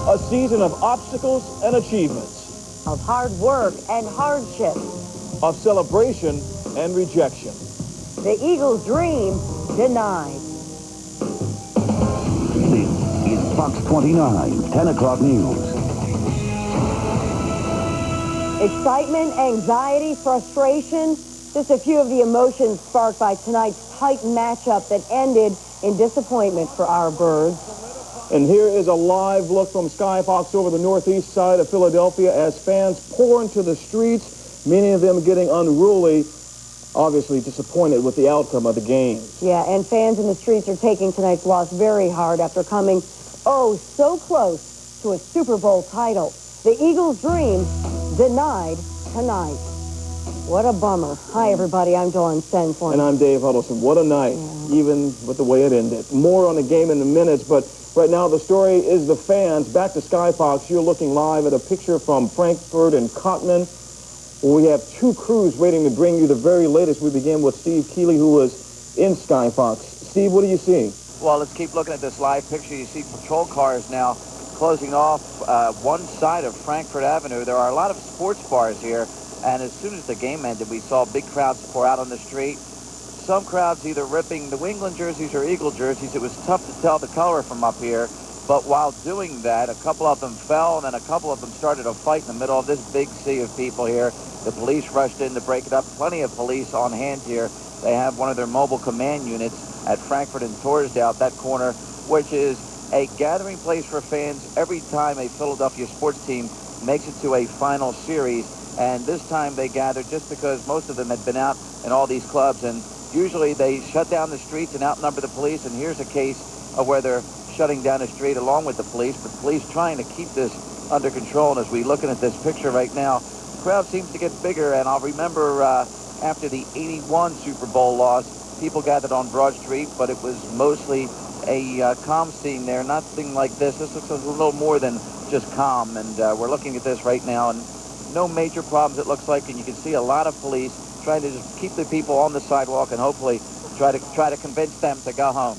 A season of obstacles and achievements. Of hard work and hardship. Of celebration and rejection. The Eagles' dream denied. This is Fox 29, 10 o'clock news. Excitement, anxiety, frustration, just a few of the emotions sparked by tonight's tight matchup that ended in disappointment for our birds. And here is a live look from Sky Fox over the northeast side of Philadelphia as fans pour into the streets, many of them getting unruly, obviously disappointed with the outcome of the game. Yeah, and fans in the streets are taking tonight's loss very hard after coming, oh, so close to a Super Bowl title. The Eagles' dream denied tonight. What a bummer. Hi, everybody. I'm Dawn Senforn. And I'm Dave Huddleston. What a night, even with the way it ended. More on the game in a minute, but right now the story is the fans. Back to Sky Fox. You're looking live at a picture from Frankfurt and Cotman. We have two crews waiting to bring you the very latest. We begin with Steve Keeley, who was in Sky Fox. Steve, what do you see? Well, let's keep looking at this live picture. You see patrol cars now closing off one side of Frankfurt Avenue. There are a lot of sports bars here, and as soon as the game ended, we saw big crowds pour out on the street. Some crowds either ripping New England jerseys or Eagle jerseys. It was tough to tell the color from up here, but while doing that, a couple of them fell, and then a couple of them started a fight in the middle of this big sea of people here. The police rushed in to break it up. Plenty of police on hand here. They have one of their mobile command units at Frankfurt and Torresdale, that corner, which is a gathering place for fans every time a Philadelphia sports team makes it to a final series. And this time they gathered just because most of them had been out in all these clubs, and usually they shut down the streets and outnumber the police. And here's a case of where they're shutting down the street along with the police, but the police trying to keep this under control. And as we're looking at this picture right now, the crowd seems to get bigger. And I'll remember after the '81 Super Bowl loss, people gathered on Broad Street, but it was mostly a calm scene there. Nothing like this. This looks a little more than just calm. And we're looking at this right now, and no major problems, it looks like. And you can see a lot of police trying to just keep the people on the sidewalk and hopefully try to convince them to go home.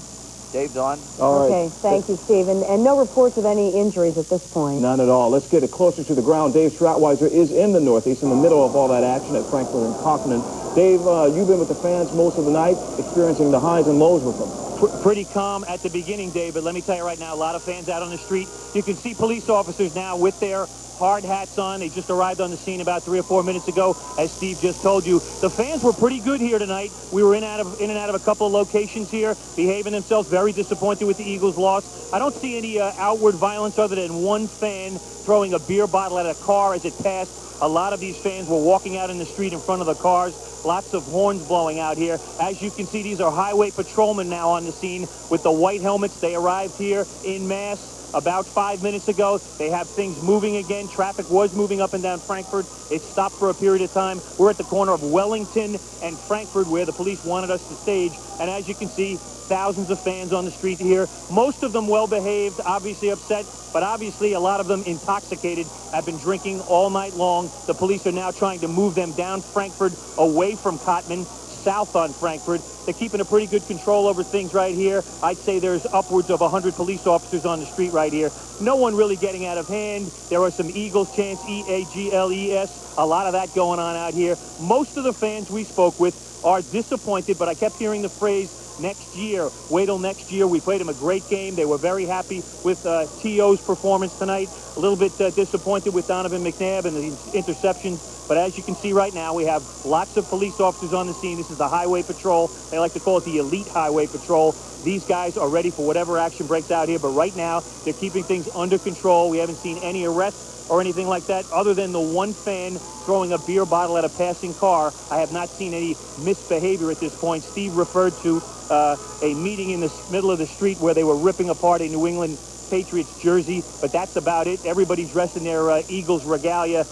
Dave, Dawn? All right. Okay, thank you, Steve. And no reports of any injuries at this point. None at all. Let's get it closer to the ground. Dave Stratweiser is in the Northeast, in the middle of all that action at Frankfurt and Cotman. Dave, you've been with the fans most of the night, experiencing the highs and lows with them. Pretty calm at the beginning, Dave, but let me tell you right now, a lot of fans out on the street. You can see police officers now with their hard hats on. They just arrived on the scene about 3 or 4 minutes ago, as Steve just told you. The fans were pretty good here tonight. We were in and out of a couple of locations here, behaving themselves, very disappointed with the Eagles' loss. I don't see any outward violence other than one fan throwing a beer bottle at a car as it passed. A lot of these fans were walking out in the street in front of the cars. Lots of horns blowing out here. As you can see, these are highway patrolmen now on the scene with the white helmets. They arrived here in mass about 5 minutes ago. They have things moving again. Traffic was moving up and down Frankfurt. It stopped for a period of time. We're at the corner of Wellington and Frankfurt, where the police wanted us to stage. And as you can see, thousands of fans on the street here. Most of them well-behaved, obviously upset, but obviously a lot of them intoxicated, have been drinking all night long. The police are now trying to move them down Frankfurt, away from Cotman, south on Frankfurt. They're keeping a pretty good control over things right here. I'd say there's upwards of 100 police officers on the street right here. No one really getting out of hand. There are some Eagles chants, E-A-G-L-E-S. A lot of that going on out here. Most of the fans we spoke with are disappointed, but I kept hearing the phrase, next year. Wait till next year. We played them a great game. They were very happy with T.O.'s performance tonight. A little bit disappointed with Donovan McNabb and the interceptions. But as you can see right now, we have lots of police officers on the scene. This is the Highway Patrol. They like to call it the Elite Highway Patrol. These guys are ready for whatever action breaks out here. But right now, they're keeping things under control. We haven't seen any arrests or anything like that, other than the one fan throwing a beer bottle at a passing car. I have not seen any misbehavior at this point. Steve referred to a meeting in the middle of the street where they were ripping apart a New England Patriots jersey, but that's about it. Everybody's dressed in their Eagles regalia,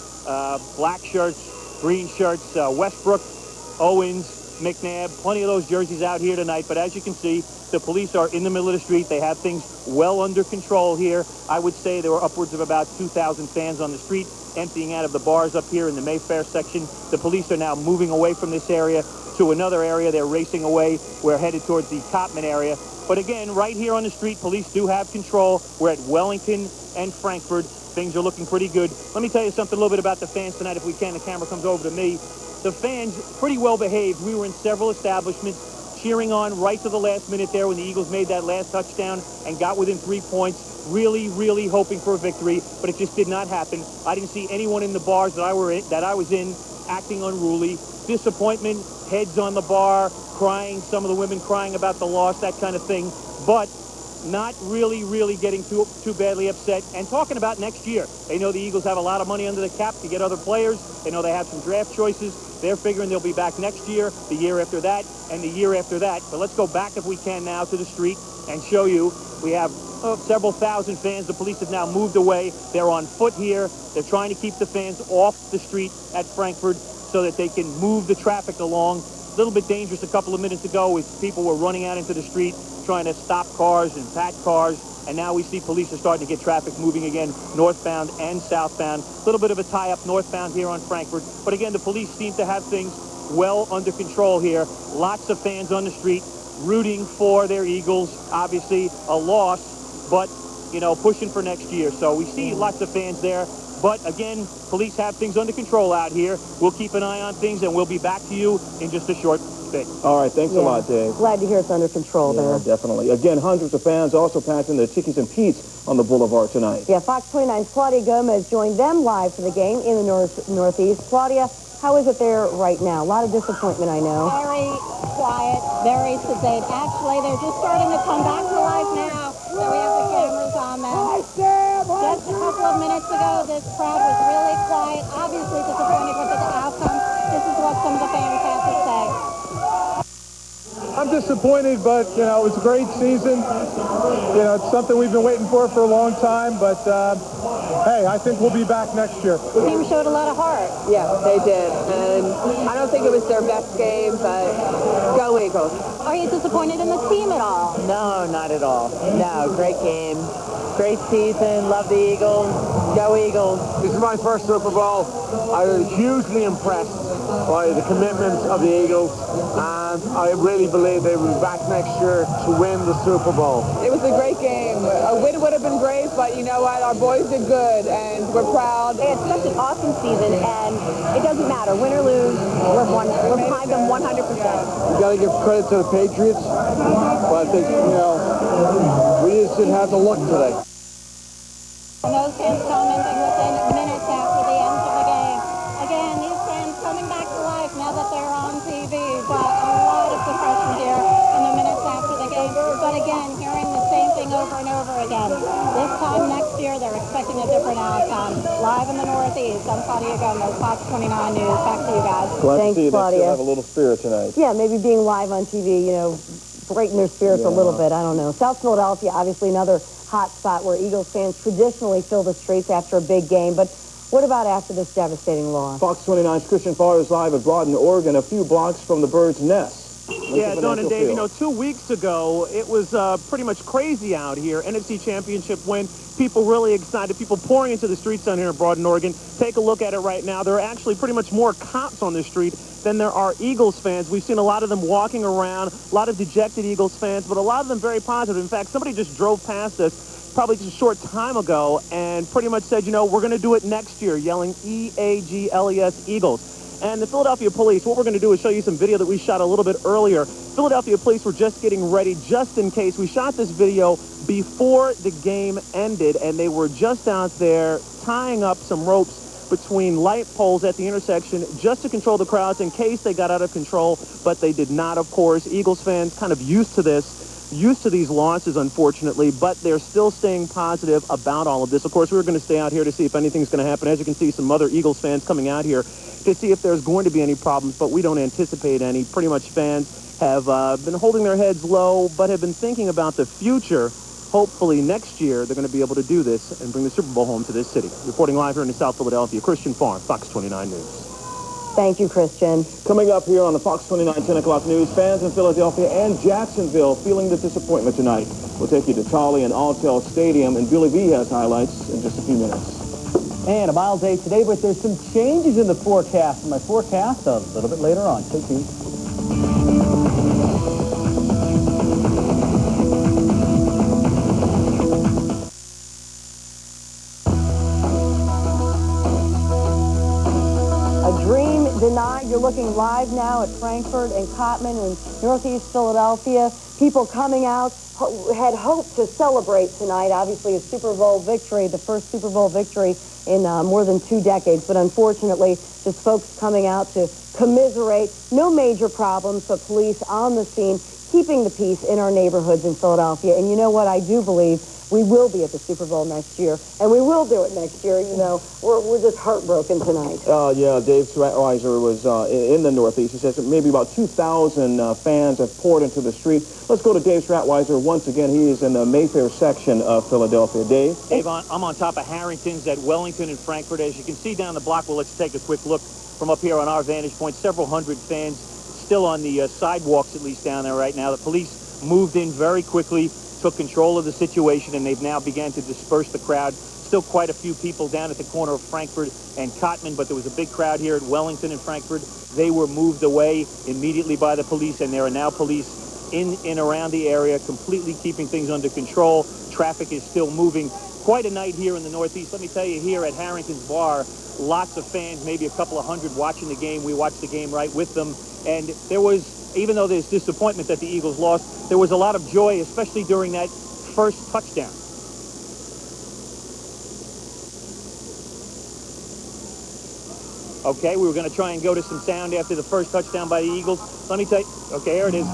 black shirts, green shirts, Westbrook, Owens, McNabb, plenty of those jerseys out here tonight. But as you can see, the police are in the middle of the street. They have things well under control here. I would say there were upwards of about 2,000 fans on the street, emptying out of the bars up here in the Mayfair section. The police are now moving away from this area to another area. They're racing away. We're headed towards the Cotman area. But again, right here on the street, police do have control. We're at Wellington and Frankfurt. Things are looking pretty good. Let me tell you something a little bit about the fans tonight, if we can. The camera comes over to me. The fans, pretty well behaved. We were in several establishments cheering on right to the last minute there when the Eagles made that last touchdown and got within 3 points. Really, really hoping for a victory, but it just did not happen. I didn't see anyone in the bars that I was in acting unruly. Disappointment, heads on the bar, crying, some of the women crying about the loss, that kind of thing. But not really getting too badly upset and talking about next year. They know the Eagles have a lot of money under the cap to get other players. They know they have some draft choices. They're figuring they'll be back next year, the year after that, and the year after that. But let's go back, if we can, now to the street and show you. We have several thousand fans. The police have now moved away. They're on foot here. They're trying to keep the fans off the street at Frankfurt so that they can move the traffic along. A little bit dangerous a couple of minutes ago as people were running out into the street trying to stop cars and pat cars. And now we see police are starting to get traffic moving again, northbound and southbound. A little bit of a tie-up northbound here on Frankfurt. But again, the police seem to have things well under control here. Lots of fans on the street rooting for their Eagles. Obviously a loss, but, you know, pushing for next year. So we see lots of fans there. But again, police have things under control out here. We'll keep an eye on things, and we'll be back to you in just a short bit. All right, thanks a lot, Dave. Glad to hear it's under control there. Definitely. Again, hundreds of fans also passing their Chickies and Pete's on the boulevard tonight. Yeah, Fox 29's Claudia Gomez joined them live for the game in the Northeast. Claudia, how is it there right now? A lot of disappointment, I know. Very quiet, very sedate. Actually, they're just starting to come back to life now. So we have the cameras on them. Just a couple of minutes ago, this crowd was really quiet, obviously disappointed with the outcome. This is what some of the fans have to say. I'm disappointed, but, you know, it was a great season. You know, it's something we've been waiting for a long time, but, hey, I think we'll be back next year. The team showed a lot of heart. Yeah, they did, and I don't think it was their best game, but go Eagles. Are you disappointed in the team at all? No, not at all. No, great game. Great season. Love the Eagles. Go Eagles. This is my first Super Bowl. I was hugely impressed by the commitment of the Eagles, and I really believe they will be back next year to win the Super Bowl. It was a great game. A win would have been great, but you know what? Our boys did good, and we're proud. It's such an awesome season, and it doesn't matter, win or lose, we're behind them 100%. You got to give credit to the Patriots, but I think, you know, we just didn't have the luck today. Those fans commenting within minutes after the end of the game. Again, these fans coming back to life now that they're on TV, but a lot of depression here in the minutes after the game. But again, hearing the same thing over and over again. This time next year, they're expecting a different outcome. Live in the Northeast, I'm Claudia Gomez, Fox 29 News. Back to you guys. Glad Thanks, to see Claudia. they still have a little spirit tonight. Yeah, maybe being live on TV, you know, breaking their spirits a little bit. I don't know. South Philadelphia, obviously another hot spot where Eagles fans traditionally fill the streets after a big game. But what about after this devastating loss? Fox 29's Christian Farr is live at Broaden, Oregon, a few blocks from the Bird's Nest. Yeah, Don and Dave, you know, 2 weeks ago, it was pretty much crazy out here. NFC Championship win. People really excited. People pouring into the streets down here in Broaden, Oregon. Take a look at it right now. There are actually pretty much more cops on the street than there are Eagles fans. We've seen a lot of them walking around, a lot of dejected Eagles fans, but a lot of them very positive. In fact, somebody just drove past us probably just a short time ago and pretty much said, you know, we're going to do it next year, yelling E-A-G-L-E-S, Eagles. And the Philadelphia police, what we're going to do is show you some video that we shot a little bit earlier. Philadelphia police were just getting ready just in case. We shot this video before the game ended, and they were just out there tying up some ropes between light poles at the intersection just to control the crowds in case they got out of control, but they did not, of course. Eagles fans kind of used to this, used to these losses, unfortunately, but they're still staying positive about all of this. Of course, we're going to stay out here to see if anything's going to happen. As you can see, some other Eagles fans coming out here to see if there's going to be any problems, but we don't anticipate any. Pretty much fans have been holding their heads low, but have been thinking about the future. Hopefully next year they're going to be able to do this and bring the Super Bowl home to this city. Reporting live here in South Philadelphia, Christian Farr, Fox 29 News. Thank you, Christian. Coming up here on the Fox 29 10 o'clock news, fans in Philadelphia and Jacksonville feeling the disappointment tonight. We'll take you to Charlie and Alltel Stadium, and Billy V has highlights in just a few minutes. And a mild day today, but there's some changes in the forecast. My forecast a little bit later on. Stay tuned. denied. You're looking live now at Frankfurt and Cottman in Northeast Philadelphia. People coming out had hoped to celebrate tonight, obviously a Super Bowl victory, the first Super Bowl victory in more than 2 decades. But unfortunately, just folks coming out to commiserate. No major problems, but police on the scene, keeping the peace in our neighborhoods in Philadelphia. And you know what? I do believe we will be at the Super Bowl next year, and we will do it next year. You know, we're just heartbroken tonight. Yeah, Dave Stratweiser was in the Northeast. He says that maybe about 2,000 fans have poured into the street. Let's go to Dave Stratweiser once again. He is in the Mayfair section of Philadelphia. Dave? Dave, I'm on top of Harrington's at Wellington and Frankfurt. As you can see down the block, well, let's take a quick look from up here on our vantage point. Several hundred fans still on the sidewalks, at least down there right now. The police moved in very quickly, took control of the situation, and they've now began to disperse the crowd. Still quite a few people down at the corner of Frankfurt and Cottman, but there was a big crowd here at Wellington and Frankfurt. They were moved away immediately by the police, and there are now police in and around the area, completely keeping things under control. Traffic is still moving. Quite a night here in the Northeast. Let me tell you, here at Harrington's Bar, lots of fans, maybe a couple of hundred watching the game. We watched the game right with them, and there was, even though there's disappointment that the Eagles lost, there was a lot of joy, especially during that first touchdown. Okay, we were going to try and go to some sound after the first touchdown by the Eagles. Let me tell you, okay, here it is.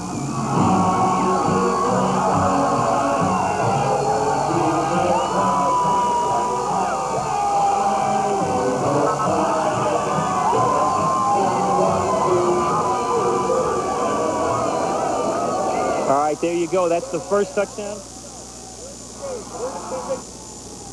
All right, there you go. That's the first touchdown.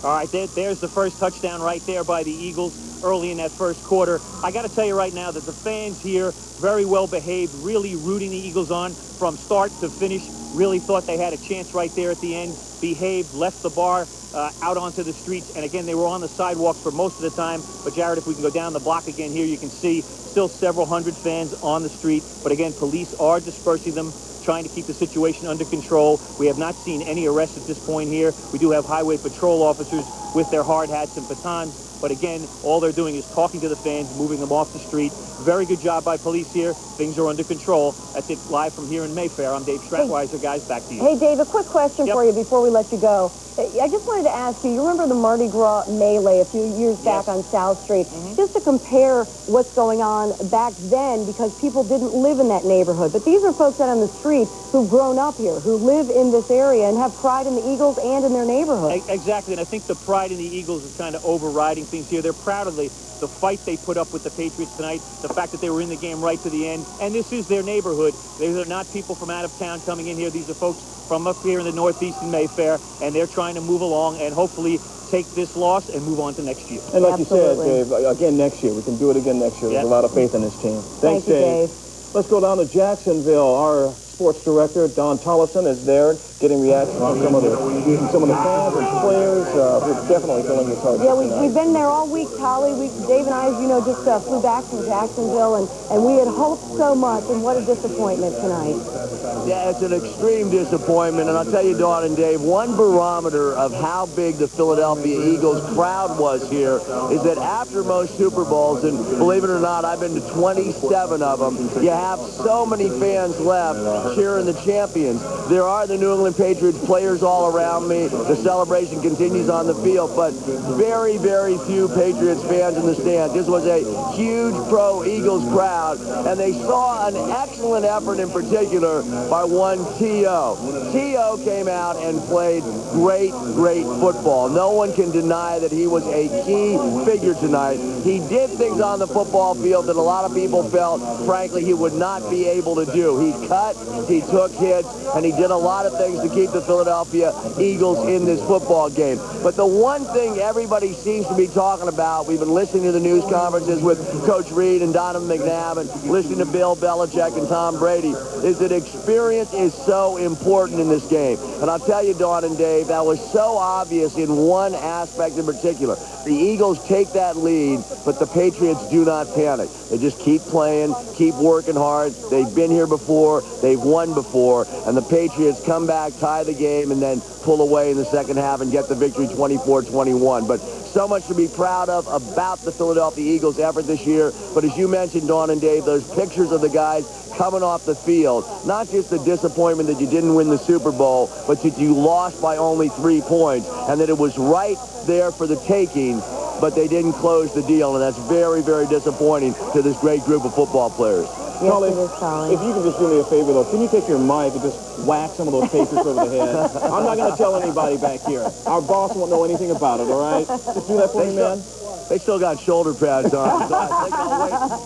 All right, there's the first touchdown right there by the Eagles early in that first quarter. I got to tell you right now that the fans here, very well behaved, really rooting the Eagles on from start to finish. Really thought they had a chance right there at the end. Behaved, left the bar out onto the streets. And again, they were on the sidewalks for most of the time. But Jared, if we can go down the block again here, you can see still several hundred fans on the street. But again, police are dispersing them, trying to keep the situation under control. We have not seen any arrests at this point here. We do have highway patrol officers with their hard hats and batons. But again, all they're doing is talking to the fans, moving them off the street. Very good job by police here. Things are under control. That's it, live from here in Mayfair. I'm Dave Stratweiser. Guys, back to you. Hey, Dave, a quick question for you before we let you go. I just wanted to ask you, you remember the Mardi Gras melee a few years back on South Street? Just to compare what's going on back then, because people didn't live in that neighborhood. But these are folks out on the street who've grown up here, who live in this area and have pride in the Eagles and in their neighborhood. Exactly, and I think the pride in the Eagles is kind of overriding things here. They're proud of the fight they put up with the Patriots tonight, the fact that they were in the game right to the end, and this is their neighborhood. These are not people from out of town coming in here. These are folks from up here in the Northeast in Mayfair, and they're trying to move along and hopefully take this loss and move on to next year. And like you said, Dave, again next year. We can do it again next year. There's a lot of faith in this team. Thanks, Dave. Let's go down to Jacksonville. Our sports director, Don Tollison, is there getting reactions from some of the fans and players. We're definitely feeling this hard. Yeah, we've been there all week, Tolly. Dave and I, as you know, just flew back from Jacksonville, and we had hoped so much, and what a disappointment tonight. Yeah, it's an extreme disappointment, and I'll tell you, Dawn and Dave, one barometer of how big the Philadelphia Eagles crowd was here is that after most Super Bowls, and believe it or not, I've been to 27 of them, you have so many fans left cheering the champions. There are the New England Patriots players all around me. The celebration continues on the field, but very, very few Patriots fans in the stands. This was a huge pro-Eagles crowd, and they saw an excellent effort in particular by one T.O. T.O. came out and played great, great football. No one can deny that he was a key figure tonight. He did things on the football field that a lot of people felt, frankly, he would not be able to do. He cut, he took hits, and he did a lot of things to keep the Philadelphia Eagles in this football game. But the one thing everybody seems to be talking about, we've been listening to the news conferences with Coach Reed and Donovan McNabb and listening to Bill Belichick and Tom Brady, is that experience is so important in this game. And I'll tell you, Dawn and Dave, that was so obvious in one aspect in particular. The Eagles take that lead, but the Patriots do not panic. They just keep playing, keep working hard. They've been here before. They've won before. And the Patriots come back back, tie the game, and then pull away in the second half and get the victory 24-21. But so much to be proud of about the Philadelphia Eagles' effort this year. But as you mentioned, Dawn and Dave, those pictures of the guys coming off the field, not just the disappointment that you didn't win the Super Bowl, but that you lost by only 3 points, and that it was right there for the taking, but they didn't close the deal, and that's very, very disappointing to this great group of football players. Yes, it is, Colin. If you can just do me a favor, though, can you take your mic and just whack some of those papers over the head? I'm not going to tell anybody back here. Our boss won't know anything about it, all right? Just do that for me, man. They still got shoulder pads on, so I think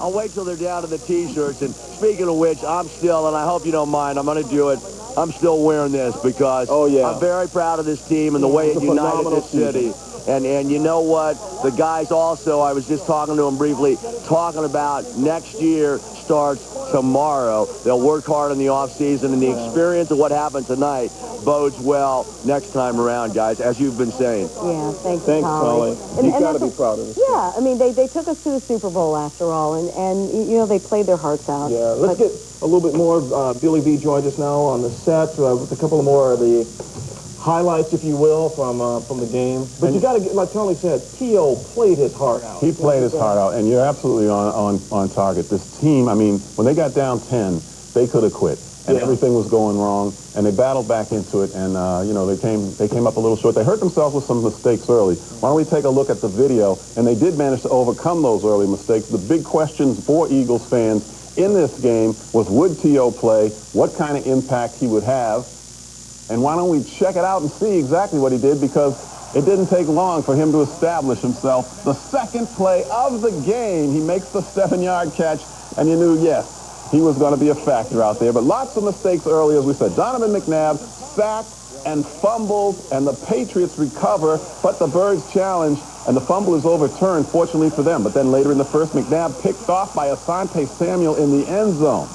I'll wait till they're down to the T-shirts. And speaking of which, I'm still, and I hope you don't mind, I'm going to do it, I'm still wearing this because I'm very proud of this team and the way it united this city. And you know what? The guys also, I was just talking to them briefly, talking about next year starts tomorrow. They'll work hard in the offseason, and the experience of what happened tonight bodes well next time around, guys, as you've been saying. Yeah, thanks, Colin. You've got to be proud of this. Yeah, I mean, they took us to the Super Bowl after all, and you know, they played their hearts out. Yeah, let's get a little bit more. Billy V joined us now on the set with a couple more of the highlights, if you will, from the game. But you got to get, like Tony said, T.O. played his heart out. He played his heart out, and you're absolutely on target. This team, I mean, when they got down 10, they could have quit, and everything was going wrong, and they battled back into it, and you know, they came up a little short. They hurt themselves with some mistakes early. Why don't we take a look at the video? And they did manage to overcome those early mistakes. The big questions for Eagles fans in this game was, would T.O. play? What kind of impact he would have? And why don't we check it out and see exactly what he did, because it didn't take long for him to establish himself. The second play of the game, he makes the 7-yard catch, and you knew, yes, he was going to be a factor out there. But lots of mistakes early, as we said. Donovan McNabb sacked and fumbled, and the Patriots recover, but the Birds challenge, and the fumble is overturned, fortunately for them. But then later in the first, McNabb picked off by Asante Samuel in the end zone.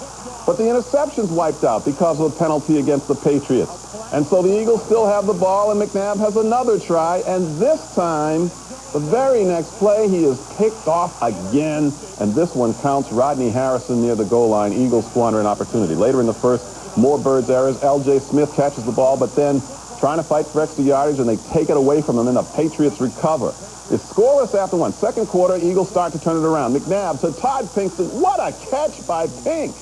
But the interception's wiped out because of a penalty against the Patriots. And so the Eagles still have the ball, and McNabb has another try. And this time, the very next play, he is picked off again. And this one counts. Rodney Harrison near the goal line. Eagles squander an opportunity. Later in the first, more Birds errors. L.J. Smith catches the ball, but then trying to fight for extra yardage, and they take it away from him, and the Patriots recover. It's scoreless after one. Second quarter, Eagles start to turn it around. McNabb to Todd Pinkston. What a catch by Pink.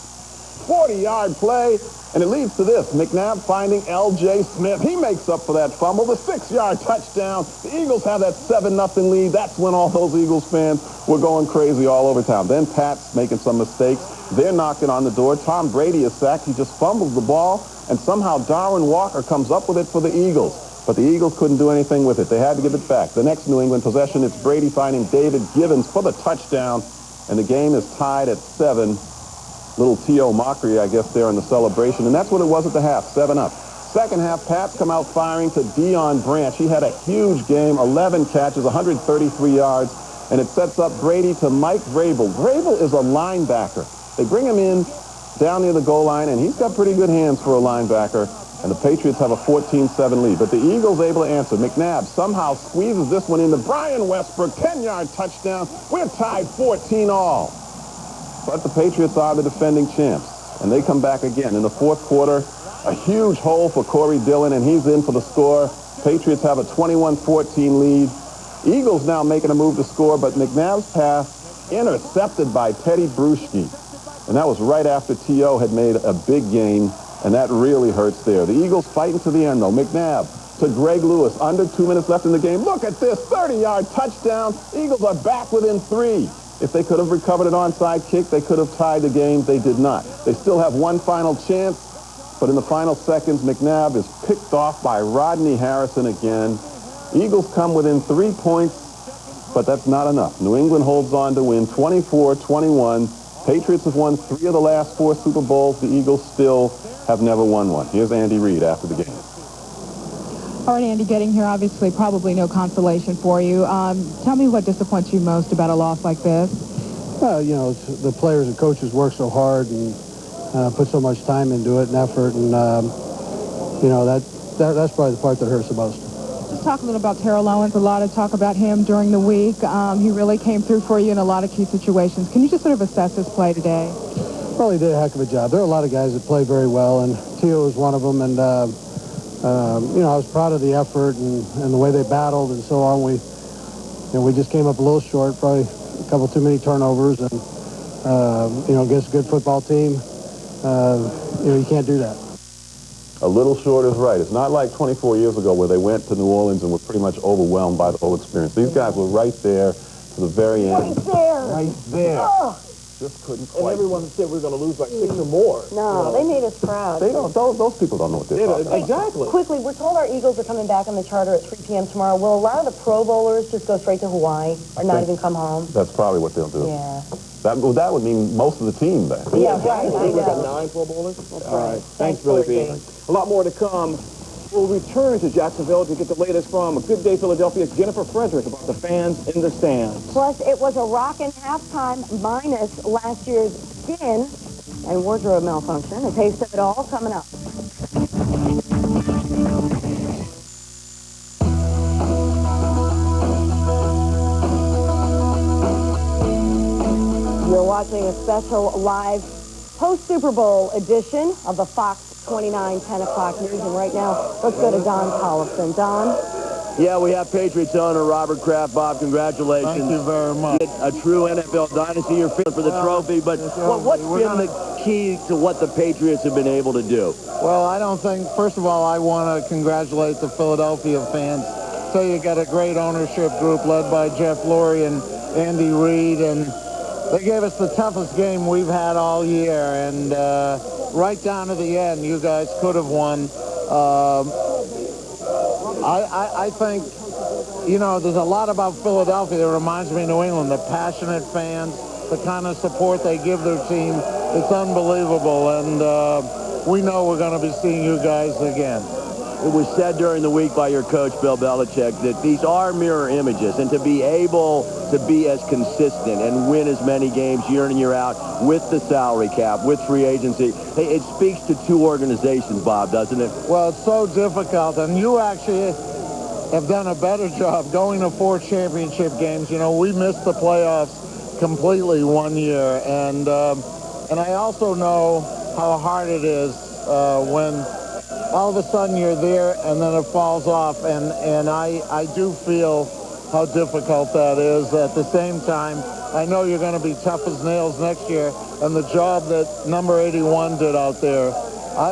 40-yard play, and it leads to this. McNabb finding L.J. Smith. He makes up for that fumble. The 6-yard touchdown. The Eagles have that 7-0 lead. That's when all those Eagles fans were going crazy all over town. Then Pat's making some mistakes. They're knocking on the door. Tom Brady is sacked. He just fumbles the ball, and somehow Darwin Walker comes up with it for the Eagles. But the Eagles couldn't do anything with it. They had to give it back. The next New England possession, it's Brady finding David Givens for the touchdown, and the game is tied at 7. Little T.O. mockery, I guess, there in the celebration. And that's what it was at the half, 7-up. Second half, Pats come out firing to Deion Branch. He had a huge game, 11 catches, 133 yards, and it sets up Brady to Mike Vrabel. Vrabel is a linebacker. They bring him in down near the goal line, and he's got pretty good hands for a linebacker, and the Patriots have a 14-7 lead. But the Eagles able to answer. McNabb somehow squeezes this one into Brian Westbrook, 10-yard touchdown. We're tied 14-all. But the Patriots are the defending champs, and they come back again. In the fourth quarter, a huge hole for Corey Dillon, and he's in for the score. Patriots have a 21-14 lead. Eagles now making a move to score, but McNabb's pass intercepted by Teddy Bruschi. And that was right after T.O. had made a big gain, and that really hurts there. The Eagles fighting to the end, though. McNabb to Greg Lewis. Under 2 minutes left in the game. Look at this, 30-yard touchdown. Eagles are back within 3. If they could have recovered an onside kick, they could have tied the game. They did not. They still have one final chance, but in the final seconds, McNabb is picked off by Rodney Harrison again. Eagles come within 3 points, but that's not enough. New England holds on to win 24-21. Patriots have won 3 of the last 4 Super Bowls. The Eagles still have never won one. Here's Andy Reid after the game. All right, Andy, getting here, obviously, probably no consolation for you. Tell me what disappoints you most about a loss like this. Well, you know, the players and coaches work so hard and put so much time into it and effort, and, you know, that's probably the part that hurts the most. Just talk a little about Terrell Owens. A lot of talk about him during the week. He really came through for you in a lot of key situations. Can you just sort of assess his play today? Well, he did a heck of a job. There are a lot of guys that play very well, and T.O. is one of them, and I was proud of the effort and the way they battled and so on. We just came up a little short, probably a couple too many turnovers, and against a good football team, you can't do that. A little short is right. It's not like 24 years ago where they went to New Orleans and were pretty much overwhelmed by the whole experience. These guys were right there to the very end. Right there. Right there. Oh. Just couldn't And quite. everyone said we were going to lose like 6 or more. No, they made us proud. They don't. Those people don't know what they're talking about. Exactly. Quickly, we're told our Eagles are coming back on the charter at 3 p.m. tomorrow. Will a lot of the Pro Bowlers just go straight to Hawaii or not even come home? That's probably what they'll do. Yeah. That would mean most of the team there. Yeah, right. We've got 9 Pro Bowlers. That's All right. right. Thanks, Billy B. A lot more to come. We'll return to Jacksonville to get the latest from Good Day Philadelphia's Jennifer Frederick about the fans in the stands. Plus, it was a rockin' halftime minus last year's skin and wardrobe malfunction. A taste of it all coming up. You're watching a special live post-Super Bowl edition of the Fox 29 10 o'clock news. And right now, let's go to Don Collison. Don? Yeah, we have Patriots owner Robert Kraft. Bob, congratulations. Thank you very much. A true NFL dynasty. You're feeling for the trophy, but what's been the key to what the Patriots have been able to do? Well, I don't think, first of all, I want to congratulate the Philadelphia fans. So you got a great ownership group led by Jeff Lurie and Andy Reid, and they gave us the toughest game we've had all year, and right down to the end, you guys could have won. I think, there's a lot about Philadelphia that reminds me of New England. The passionate fans, the kind of support they give their team, it's unbelievable, and we know we're going to be seeing you guys again. It was said during the week by your coach, Bill Belichick, that these are mirror images, and to be able to be as consistent and win as many games year in and year out with the salary cap, with free agency, it speaks to two organizations, Bob, doesn't it? Well, it's so difficult, and you actually have done a better job going to 4 championship games. We missed the playoffs completely one year, and I also know how hard it is when all of a sudden you're there and then it falls off, and I do feel how difficult that is. At the same time, I know you're going to be tough as nails next year, and the job that number 81 did out there,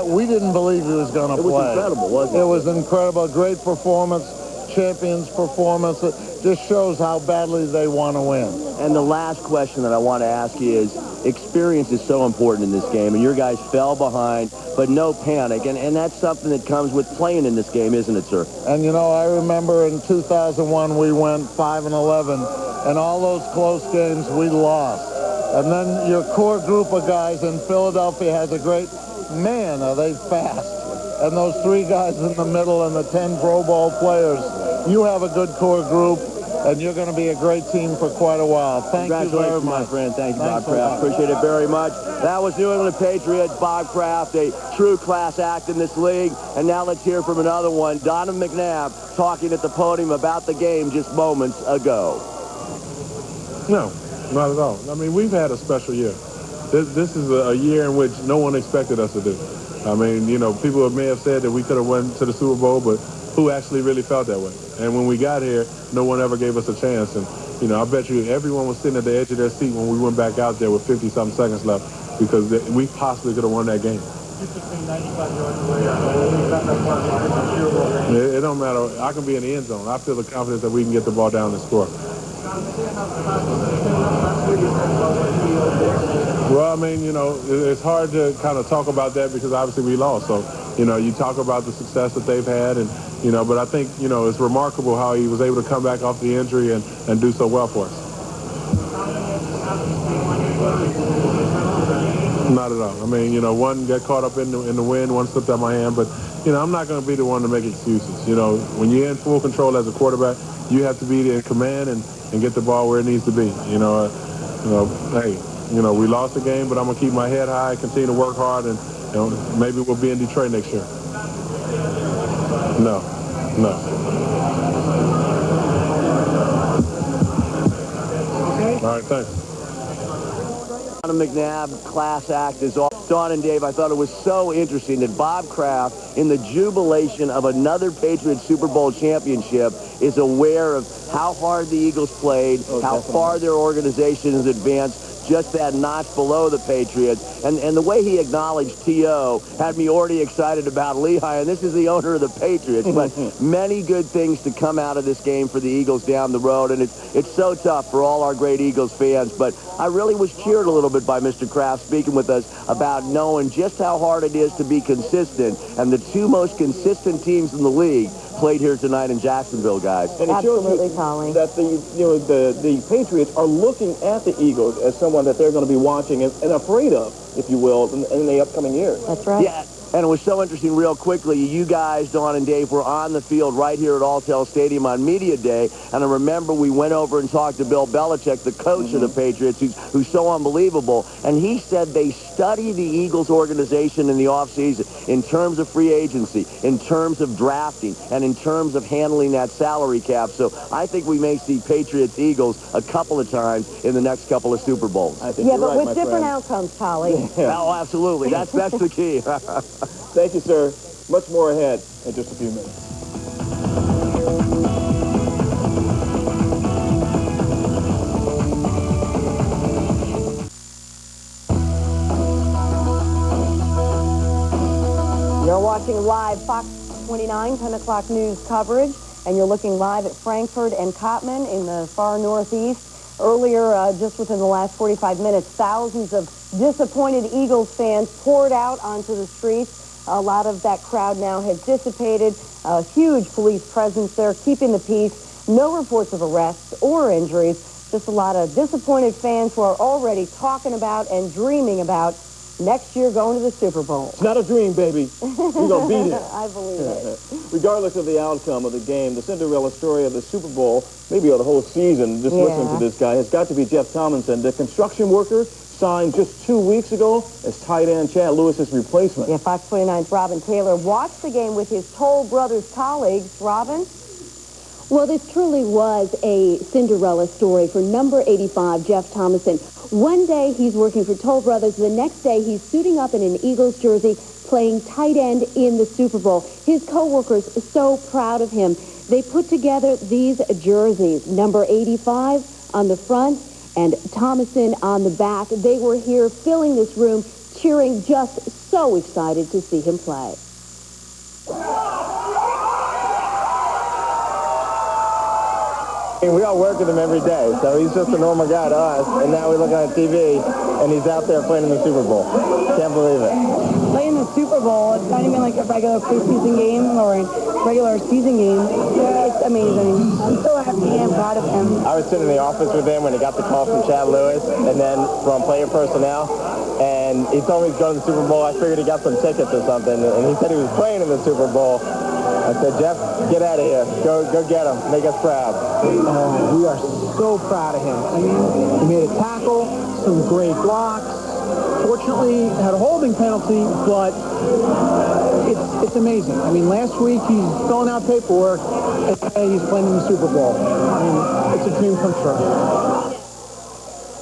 we didn't believe he was going to play. It was incredible, wasn't it? It was incredible. Great performance, champions performance. It just shows how badly they want to win. And the last question that I want to ask you is, experience is so important in this game, and your guys fell behind, but no panic, and that's something that comes with playing in this game, isn't it, sir? And I remember in 2001 we went 5-11, and all those close games we lost. And then your core group of guys in Philadelphia has a great, man, are they fast. And those 3 guys in the middle and the 10 Pro Bowl players, you have a good core group, and you're going to be a great team for quite a while. Thank you very much. My friend. Thank you, Bob Kraft. Appreciate it very much. That was New England Patriots, Bob Kraft, a true class act in this league. And now let's hear from another one, Donovan McNabb, talking at the podium about the game just moments ago. No, not at all. I mean, we've had a special year. This is a year in which no one expected us to do. I mean, people may have said that we could have went to the Super Bowl, but who actually really felt that way? And when we got here, no one ever gave us a chance. And, I bet you everyone was sitting at the edge of their seat when we went back out there with 50-something seconds left, because we possibly could have won that game. It don't matter. I can be in the end zone. I feel the confidence that we can get the ball down and score. Well, I mean, it's hard to kind of talk about that because obviously we lost. So, you talk about the success that they've had, and, but I think, it's remarkable how he was able to come back off the injury and do so well for us. Not at all. I mean, one got caught up in the wind, one slipped out my hand, but, I'm not going to be the one to make excuses. When you're in full control as a quarterback, you have to be in command and get the ball where it needs to be. Hey, we lost the game, but I'm going to keep my head high, continue to work hard, and, maybe we'll be in Detroit next year. No. Okay. All right, thanks. Donovan McNabb, class act is all. Dawn and Dave, I thought it was so interesting that Bob Kraft, in the jubilation of another Patriots Super Bowl championship, is aware of how hard the Eagles played, how far their organization has advanced, just that notch below the Patriots. And the way he acknowledged T.O. had me already excited about Lehigh, and this is the owner of the Patriots. But many good things to come out of this game for the Eagles down the road, and it's so tough for all our great Eagles fans. But I really was cheered a little bit by Mr. Kraft speaking with us about knowing just how hard it is to be consistent, and the two most consistent teams in the league played here tonight in Jacksonville, guys. And it shows you that the Patriots are looking at the Eagles as someone that they're going to be watching and afraid of, if you will, in the upcoming years. That's right. Yeah. And it was so interesting, real quickly, you guys, Dawn and Dave, were on the field right here at Alltel Stadium on Media Day, and I remember we went over and talked to Bill Belichick, the coach of the Patriots, who's so unbelievable, and he said they study the Eagles organization in the offseason in terms of free agency, in terms of drafting, and in terms of handling that salary cap. So I think we may see Patriots-Eagles a couple of times in the next couple of Super Bowls. I think yeah, you're but right, with different outcomes, Tolly. Oh, absolutely. That's the key. Thank you, sir. Much more ahead in just a few minutes. You're watching live Fox 29, 10 o'clock news coverage, and you're looking live at Frankfurt and Cottman in the far northeast. Earlier, just within the last 45 minutes, thousands of disappointed Eagles fans poured out onto the streets. A lot of that crowd now has dissipated. A huge police presence there, keeping the peace. No reports of arrests or injuries. Just a lot of disappointed fans who are already talking about and dreaming about next year going to the Super Bowl. It's not a dream, baby. We're going to beat it. I believe it. Regardless of the outcome of the game, the Cinderella story of the Super Bowl, maybe of the whole season, just listening to this guy, has got to be Jeff Tomlinson, the construction worker signed just 2 weeks ago as tight end Chad Lewis's replacement. Yeah, Fox 29's Robin Taylor watched the game with his Toll Brothers colleagues. Robin? Well, this truly was a Cinderella story for number 85, Jeff Tomlinson. One day he's working for Toll Brothers. The next day he's suiting up in an Eagles jersey playing tight end in the Super Bowl. His co-workers are so proud of him. They put together these jerseys, number 85 on the front and Tomlinson on the back. They were here filling this room, cheering, just so excited to see him play. We all work with him every day, so he's just a normal guy to us, and now we're looking at TV, and he's out there playing in the Super Bowl. Can't believe it. Playing the Super Bowl, it's not even like a regular preseason game or a regular season game. It's amazing. I'm so happy and proud of him. I was sitting in the office with him when he got the call from Chad Lewis, and then from player personnel, and he told me he's going to the Super Bowl. I figured he got some tickets or something, and he said he was playing in the Super Bowl. I said, Jeff, get out of here. Go get him. Make us proud. We are so proud of him. I mean, he made a tackle, some great blocks. Fortunately, had a holding penalty, but it's amazing. I mean, last week he's filling out paperwork, and today he's playing in the Super Bowl. I mean, it's a dream come true.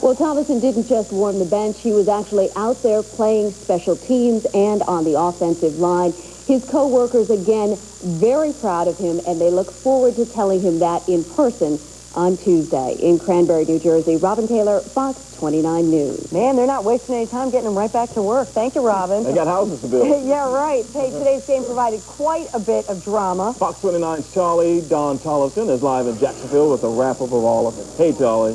Well, Tomlinson didn't just warm the bench. He was actually out there playing special teams and on the offensive line. His co-workers, again, very proud of him, and they look forward to telling him that in person on Tuesday in Cranberry, New Jersey. Robin Taylor, Fox 29 News. Man, they're not wasting any time getting him right back to work. Thank you, Robin. They got houses to build. Yeah, right. Hey, today's game provided quite a bit of drama. Fox 29's Charlie Don Tolleson is live in Jacksonville with a wrap-up of all of it. Hey, Charlie.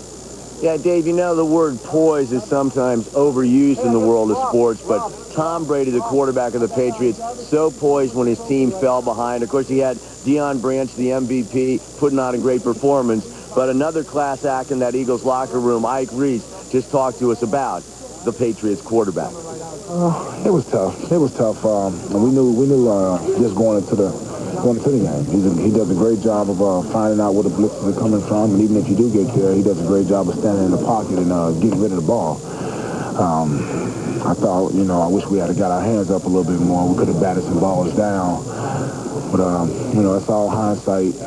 Yeah, Dave, you know the word poise is sometimes overused in the world of sports, but Tom Brady, the quarterback of the Patriots, so poised when his team fell behind. Of course, he had Deion Branch, the MVP, putting on a great performance, but another class act in that Eagles locker room, Ike Reese, just talked to us about the Patriots quarterback. It was tough. It was tough. And we knew just going into the game. He does a great job of finding out where the blitzes are coming from, and even if you do get there, he does a great job of standing in the pocket and getting rid of the ball. I thought, I wish we had got our hands up a little bit more. We could have batted some balls down. But, it's all hindsight. It's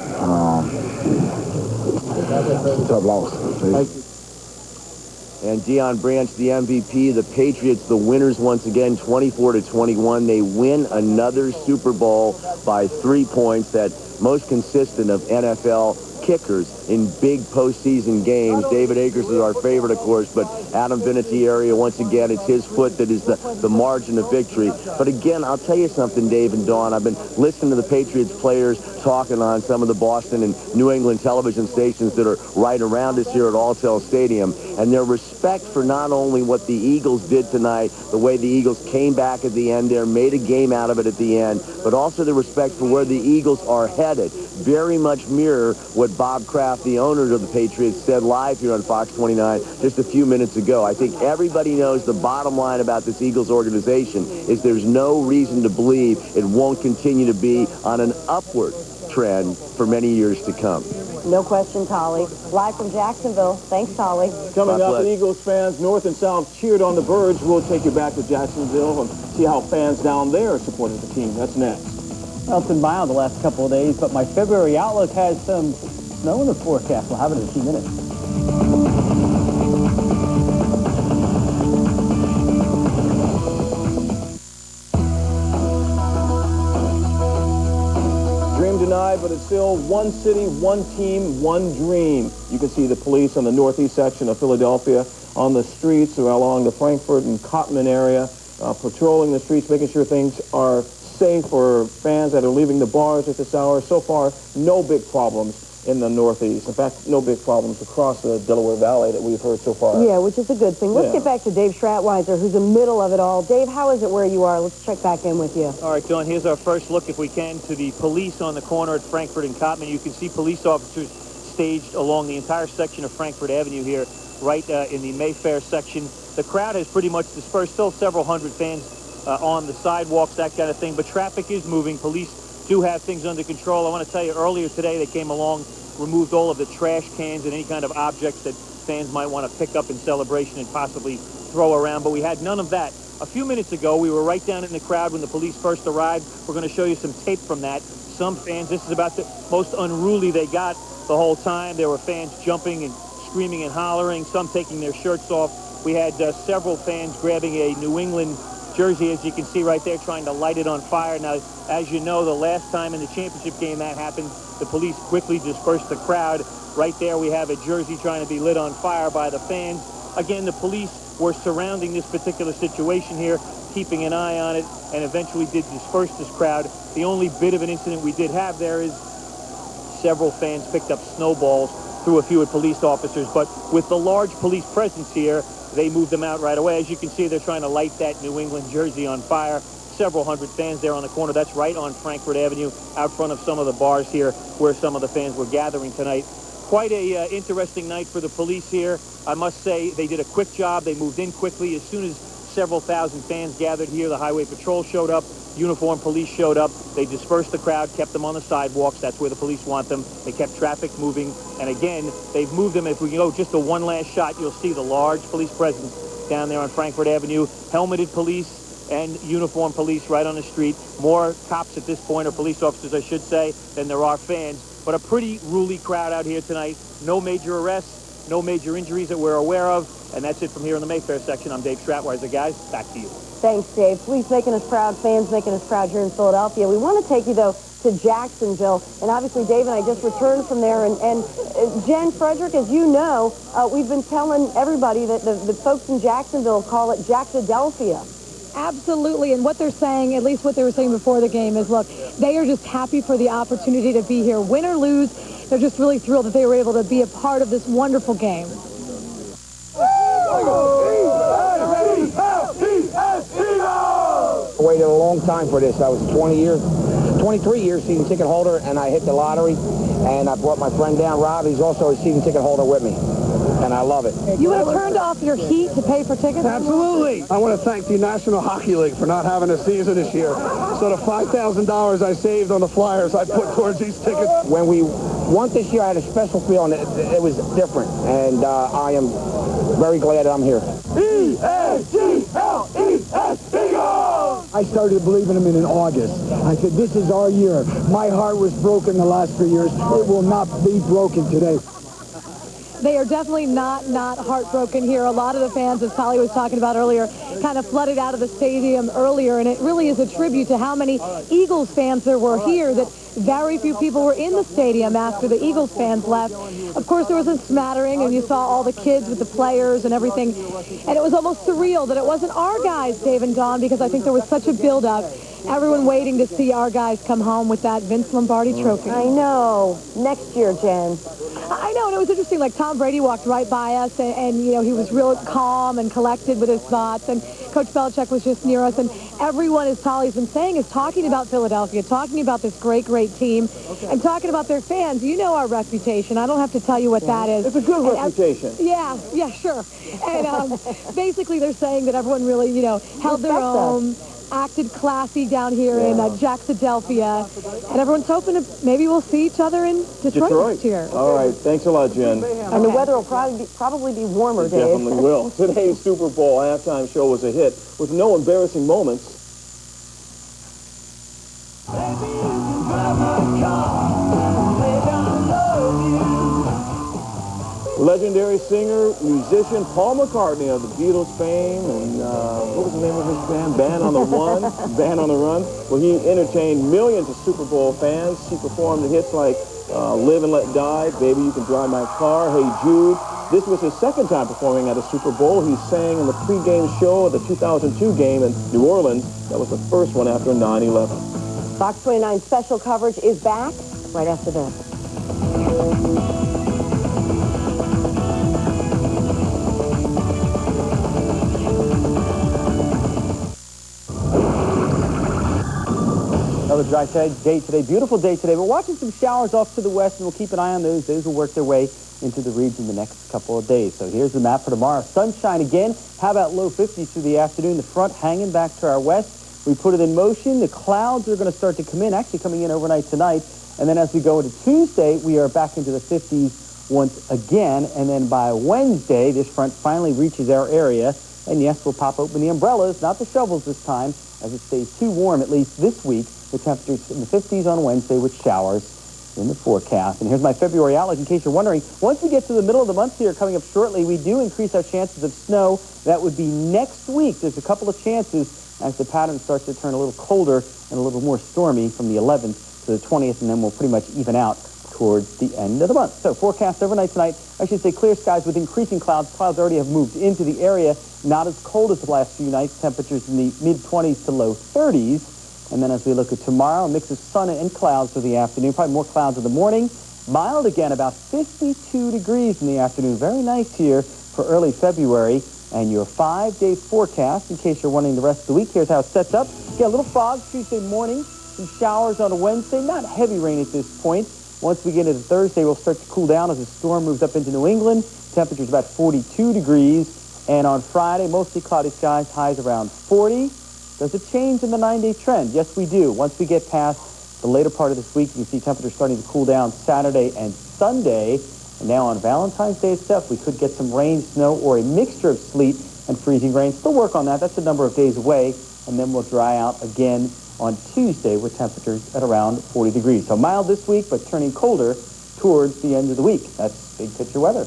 a tough loss. And Deion Branch, the MVP, the Patriots, the winners once again, 24-21. They win another Super Bowl by 3 points, that most consistent of NFL kickers in big postseason games. David Akers is our favorite, of course, but Adam Vinatieri, once again, it's his foot that is the margin of victory. But again, I'll tell you something, Dave and Dawn. I've been listening to the Patriots players talking on some of the Boston and New England television stations that are right around us here at Alltel Stadium, and their respect for not only what the Eagles did tonight, the way the Eagles came back at the end there, made a game out of it at the end, but also the respect for where the Eagles are headed. Very much mirror what Bob Kraft, the owner of the Patriots, said live here on Fox 29 just a few minutes ago. I think everybody knows the bottom line about this Eagles organization is there's no reason to believe it won't continue to be on an upward trend for many years to come. No question, Tolly. Live from Jacksonville. Thanks, Tolly. Coming up, the Eagles fans north and south cheered on the birds. We'll take you back to Jacksonville and see how fans down there supported the team. That's next. Well, it's been mild the last couple of days, but my February outlook has some snow in the forecast. We'll have it in a few minutes. Dream denied, but it's still one city, one team, one dream. You can see the police on the northeast section of Philadelphia on the streets along the Frankfurt and Cotman area, patrolling the streets, making sure things are safe for fans that are leaving the bars at this hour. So far, no big problems in the Northeast. In fact, no big problems across the Delaware Valley that we've heard so far. Yeah, which is a good thing. Let's get back to Dave Stratweiser, who's in the middle of it all. Dave, how is it where you are? Let's check back in with you. All right, Dawn, here's our first look, if we can, to the police on the corner at Frankfurt and Cotman. You can see police officers staged along the entire section of Frankfurt Avenue here, right in the Mayfair section. The crowd has pretty much dispersed, still several hundred fans on the sidewalks, that kind of thing, but traffic is moving. Police do have things under control. I want to tell you, earlier today they came along, removed all of the trash cans and any kind of objects that fans might want to pick up in celebration and possibly throw around, but we had none of that. A few minutes ago, we were right down in the crowd when the police first arrived. We're going to show you some tape from that. Some fans, this is about the most unruly they got the whole time. There were fans jumping and screaming and hollering, some taking their shirts off. We had several fans grabbing a New England jersey, as you can see right there, trying to light it on fire. Now, as you know, the last time in the championship game that happened, the police quickly dispersed the crowd. Right there, we have a jersey trying to be lit on fire by the fans. Again, the police were surrounding this particular situation here, keeping an eye on it, and eventually did disperse this crowd. The only bit of an incident we did have there is several fans picked up snowballs, threw a few at police officers, but with the large police presence here, they moved them out right away. As you can see, they're trying to light that New England jersey on fire. Several hundred fans there on the corner. That's right on Frankfurt Avenue, out front of some of the bars here where some of the fans were gathering tonight. Quite a interesting night for the police here. I must say they did a quick job. They moved in quickly. As soon as several thousand fans gathered here, the Highway Patrol showed up. Uniformed police showed up. They dispersed the crowd, kept them on the sidewalks. That's where the police want them. They kept traffic moving. And again, they've moved them. If we go just a one last shot, you'll see the large police presence down there on Frankfurt Avenue. Helmeted police and uniformed police right on the street. More cops at this point, or police officers, I should say, than there are fans. But a pretty ruly crowd out here tonight. No major arrests, no major injuries that we're aware of. And that's it from here in the Mayfair section. I'm Dave Stratweiser. Guys, back to you. Thanks, Dave. Police making us proud, fans making us proud here in Philadelphia. We want to take you, though, to Jacksonville. And obviously, Dave and I just returned from there. And Jen, Frederick, as you know, we've been telling everybody that the folks in Jacksonville call it Jackadelphia. Absolutely, and what they're saying, at least what they were saying before the game, is, look, they are just happy for the opportunity to be here. Win or lose, they're just really thrilled that they were able to be a part of this wonderful game. I waited a long time for this. I was 23 years season ticket holder, and I hit the lottery, and I brought my friend down, Rob. He's also a season ticket holder with me, and I love it. You would have turned off your heat to pay for tickets? Absolutely. I want to thank the National Hockey League for not having a season this year. So the $5,000 I saved on the Flyers, I put towards these tickets. When we won this year, I had a special feeling. It was different, and I am very glad that I'm here. E-A-G-L-E-S, Eagles! I started believing him in August. I said, this is our year. My heart was broken the last 3 years. It will not be broken today. they are definitely not heartbroken here. A lot of the fans, as Polly was talking about earlier, kind of flooded out of the stadium earlier, and it really is a tribute to how many Eagles fans there were here, that very few people were in the stadium after the Eagles fans left. Of course, there was a smattering, and you saw all the kids with the players and everything, and it was almost surreal that it wasn't our guys, Dave and Dawn, because I think there was such a build-up. Everyone waiting to see our guys come home with that Vince Lombardi trophy. I know. Next year, Jen. I know, and it was interesting. Like, Tom Brady walked right by us, and you know, he was real calm and collected with his thoughts, and Coach Belichick was just near us, and everyone, as Polly's been saying, is talking about Philadelphia, talking about this great team, and talking about their fans. You know our reputation. I don't have to tell you what that is. It's a good reputation. Yeah, sure. And basically, they're saying that everyone really, you know, held their own, acted classy down here in Jacksodelphia, and everyone's hoping to maybe we'll see each other in Detroit next year. All right, thanks a lot, Jen. And the weather will probably be warmer, Dave. Definitely will. Today's Super Bowl halftime show was a hit with no embarrassing moments. Legendary singer, musician Paul McCartney of the Beatles fame, and what was the name of his band? Band on the Run? Band on the Run. Well, he entertained millions of Super Bowl fans. He performed hits like Live and Let Die, Baby You Can Drive My Car, Hey Jude. This was his second time performing at a Super Bowl. He sang in the pregame show of the 2002 game in New Orleans. That was the first one after 9/11. Fox 29 special coverage is back right after this. Another dry day today, beautiful day today. We're watching some showers off to the west, and we'll keep an eye on those. Those will work their way into the region the next couple of days. So here's the map for tomorrow. Sunshine again. How about low 50s through the afternoon? The front hanging back to our west. We put it in motion. The clouds are going to start to come in, actually coming in overnight tonight. And then as we go into Tuesday, we are back into the 50s once again. And then by Wednesday, this front finally reaches our area. And yes, we'll pop open the umbrellas, not the shovels this time, as it stays too warm, at least this week. The temperatures in the 50s on Wednesday with showers in the forecast. And here's my February outlook in case you're wondering. Once we get to the middle of the month here coming up shortly, we do increase our chances of snow. That would be next week. There's a couple of chances as the pattern starts to turn a little colder and a little more stormy from the 11th to the 20th, and then we'll pretty much even out towards the end of the month. So forecast overnight tonight, I should say clear skies with increasing clouds. Clouds already have moved into the area. Not as cold as the last few nights. Temperatures in the mid-20s to low 30s. And then as we look at tomorrow, a mix of sun and clouds for the afternoon. Probably more clouds in the morning. Mild again, about 52 degrees in the afternoon. Very nice here for early February. And your 5-day forecast, in case you're wondering the rest of the week, here's how it sets up. Get a little fog Tuesday morning. Some showers on a Wednesday. Not heavy rain at this point. Once we get into Thursday, we'll start to cool down as the storm moves up into New England. Temperatures about 42 degrees. And on Friday, mostly cloudy skies, highs around 40. Does it change in the 9-day trend? Yes, we do. Once we get past the later part of this week, you can see temperatures starting to cool down Saturday and Sunday. And now on Valentine's Day itself, we could get some rain, snow, or a mixture of sleet and freezing rain. Still work on that. That's a number of days away. And then we'll dry out again on Tuesday with temperatures at around 40 degrees. So mild this week, but turning colder towards the end of the week. That's big picture weather.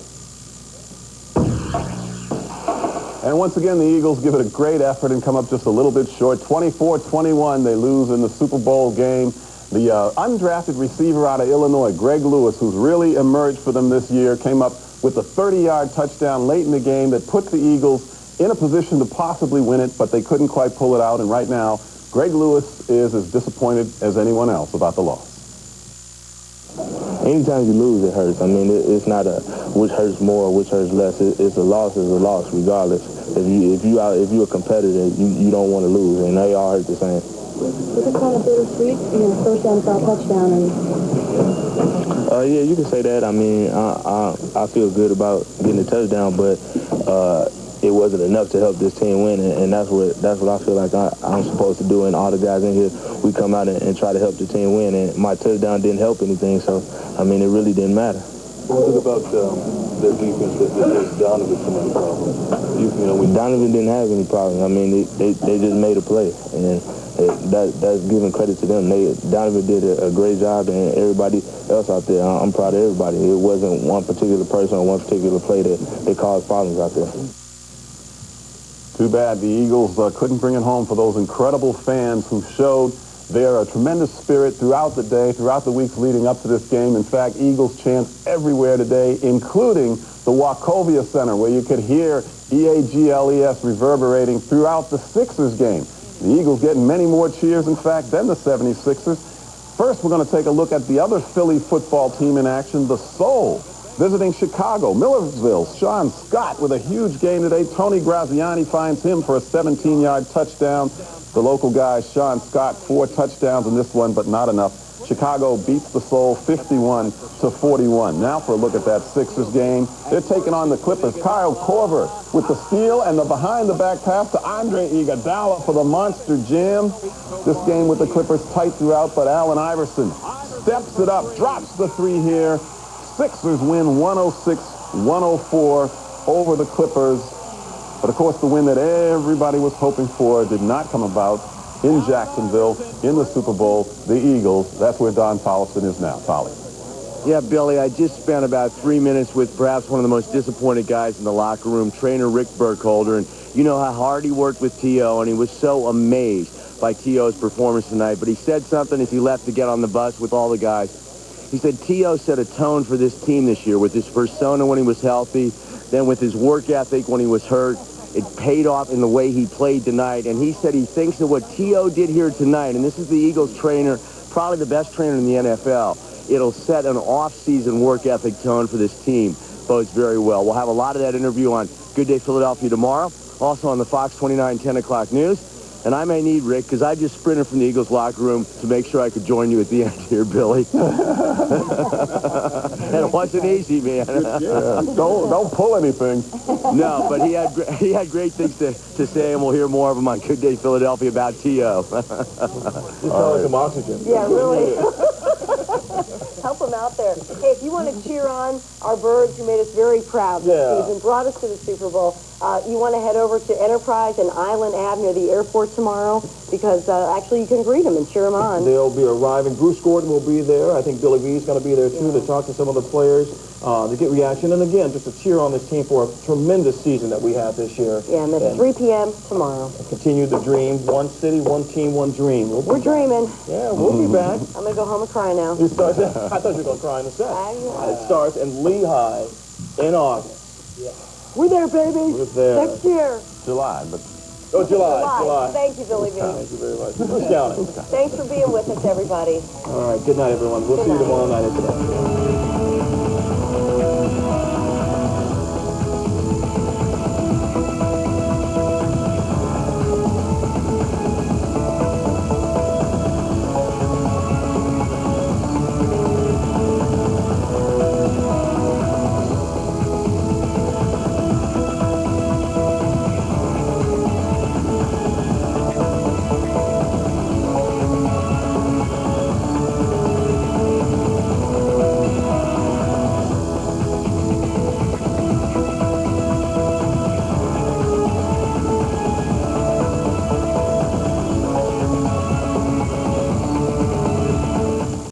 And once again, the Eagles give it a great effort and come up just a little bit short. 24-21, they lose in the Super Bowl game. The undrafted receiver out of Illinois, Greg Lewis, who's really emerged for them this year, came up with a 30-yard touchdown late in the game that put the Eagles in a position to possibly win it, but they couldn't quite pull it out. And right now, Greg Lewis is as disappointed as anyone else about the loss. Anytime you lose, it hurts. I mean, it's not a which hurts more, which hurts less. It's a loss regardless. If you're a competitor, you don't want to lose, and they all hurt the same. Was it kind of bittersweet? First NFL touchdown, and yeah, you can say that. I mean, I feel good about getting a touchdown, but it wasn't enough to help this team win, and that's what I feel like I'm supposed to do. And all the guys in here, we come out and try to help the team win. And my touchdown didn't help anything, so I mean, it really didn't matter. What was it about the their defense that gives Donovan so many problems? Donovan didn't have any problems. I mean, they just made a play, and that's giving credit to them. Donovan did a great job, and everybody else out there, I'm proud of everybody. It wasn't one particular person or one particular play that caused problems out there. Too bad the Eagles couldn't bring it home for those incredible fans who showed their tremendous spirit throughout the day, throughout the weeks leading up to this game. In fact, Eagles chants everywhere today, including the Wachovia Center, where you could hear EAGLES reverberating throughout the Sixers game. The Eagles getting many more cheers, in fact, than the 76ers. First, we're going to take a look at the other Philly football team in action, the Soul, visiting Chicago. Millersville, Sean Scott with a huge game today. Tony Graziani finds him for a 17-yard touchdown. The local guy, Sean Scott, 4 touchdowns in this one, but not enough. Chicago beats the Soul 51-41. Now for a look at that Sixers game. They're taking on the Clippers. Kyle Korver with the steal and the behind-the-back pass to Andre Iguodala for the Monster Jam. This game with the Clippers tight throughout, but Allen Iverson steps it up, drops the 3 here. Sixers win 106-104 over the Clippers. But, of course, the win that everybody was hoping for did not come about in Jacksonville in the Super Bowl. The Eagles, that's where Don Tollefson is now. Tolly. Yeah, Billy, I just spent about 3 minutes with perhaps one of the most disappointed guys in the locker room, trainer Rick Burkholder. And you know how hard he worked with T.O., and he was so amazed by T.O.'s performance tonight. But he said something as he left to get on the bus with all the guys. He said T.O. set a tone for this team this year with his persona when he was healthy, then with his work ethic when he was hurt. It paid off in the way he played tonight, and he said he thinks that what T.O. did here tonight, and this is the Eagles trainer, probably the best trainer in the NFL, it'll set an off-season work ethic tone for this team. Bodes very well. We'll have a lot of that interview on Good Day Philadelphia tomorrow, also on the Fox 29 10 o'clock news. And I may need Rick, because I just sprinted from the Eagles locker room to make sure I could join you at the end here, Billy. And it wasn't easy, man. Yeah, don't pull anything. No, but he had great things to say, and we'll hear more of them on Good Day Philadelphia about T.O. Just like some oxygen. Yeah, really. Help them out there. Hey, if you want to cheer on our birds who made us very proud this season, brought us to the Super Bowl, you want to head over to Enterprise and Island Ave near the airport tomorrow, because actually you can greet them and cheer them on. They'll be arriving. Bruce Gordon will be there. I think Billy V's going to be there, too, to talk to some of the players, to get reaction. And, again, just to cheer on this team for a tremendous season that we had this year. Yeah, and it's 3 p.m. tomorrow. Continue the dream. One city, one team, one dream. We're dreaming. Yeah, we'll be back. I'm going to go home and cry now. I thought you were going to cry in a second. It starts in Lehigh in August. Yeah. We're there, baby. We're there. Next year. July, but... Oh, July. Thank you, Billy V. Thank you very much. Who's counting? Thanks for being with us, everybody. All right, good night, everyone. We'll see you tomorrow night at 10.